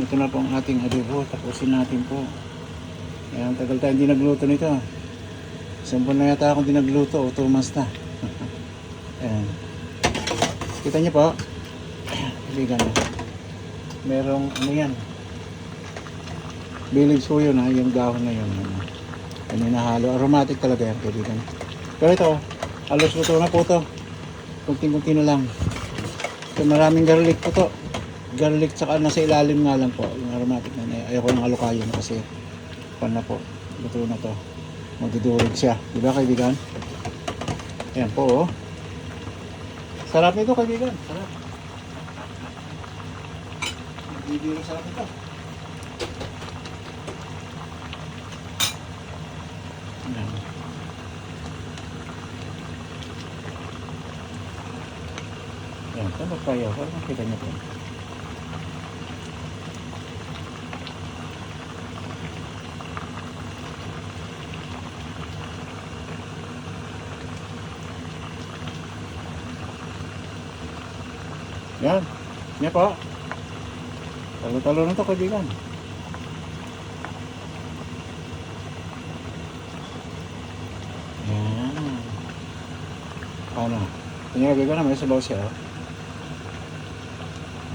Ito na po ang ating adobo. Tapusin natin po. Ayan, tagal tayo hindi nagluto nito. 10 na yata akong hindi nagluto o 2 months na. Ayan. Kita niyo po. Kaibigan. Merong ano yan. Village po yun ha. Yung dahon na yun. Ano nahalo. Aromatic talaga yan kaibigan. Pero ito. Halos luto na po ito. Kunting-kunti na lang. So, maraming garlic po to. Garlic tsaka nasa ilalim nga lang po. Yung aromatic na. Ayoko ng alukayo na kasi pan na po. Luto na to. Magdudurig siya. Diba kaibigan? Ayan po oh. Sarap nito kaibigan. Sarap. Bibiro sarap nito. Ayan. Ayan. Ito tayo. Parang makita niyo po. Yan. Yan po. Talo-talo na ito kaibigan. Yan. Paano? Tingnan kaibigan na may sabaw siya.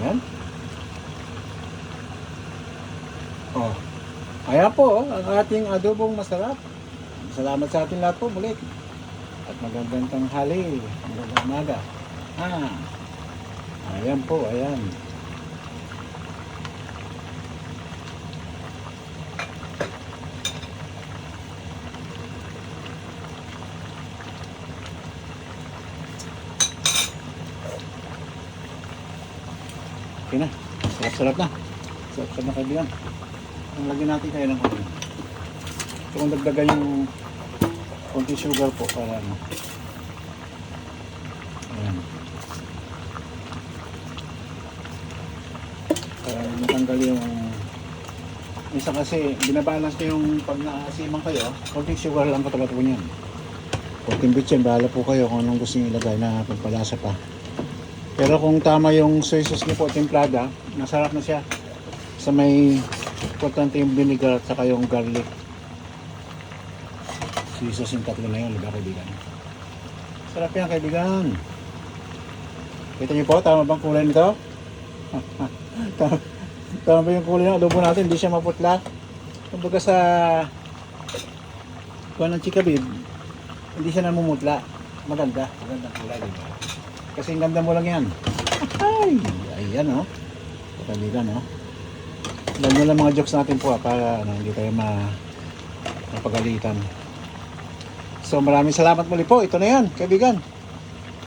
Yan. Oh. Ayan po ang ating adobong masarap. Salamat sa ating lahat po muli. At magandang tanghali. Magandang umaga. Ayan po, ayan. Okay na. Sarap-sarap na. Sarap-sarap na kaibigan. Ang lagyan natin kayo ng konti. So kung dagdagan yung konti sugar po para ano. Ayan. Para matanggal yung isa kasi binabalance nyo yung pag naasiman kayo, konting sugar lang katapat po niyan. Konting bitchin, bahala po kayo kung anong gusto nyo ilagay na pagpalasa pa. Pero kung tama yung soy sauce nyo po, templada, masarap na siya. Sa may importante yung vinegar at saka yung garlic. Soy sauce yung tatlo na yun, diba kaibigan? Sarap yan kaibigan. Kita nyo po, tama bang kulay nito? Tama ba yung kulay ng adobo natin? Hindi siya maputla. Kumbaga sa kuha ng chikabib, hindi siya namumutla. Maganda. Magandang kulay. Diba? Kasi ang ganda mo lang yan. Ay! Ayan o. Kaibigan o. Alam nyo lang mga jokes natin po para hindi tayo mapagalitan. So maraming salamat muli po. Ito na yan, kaibigan.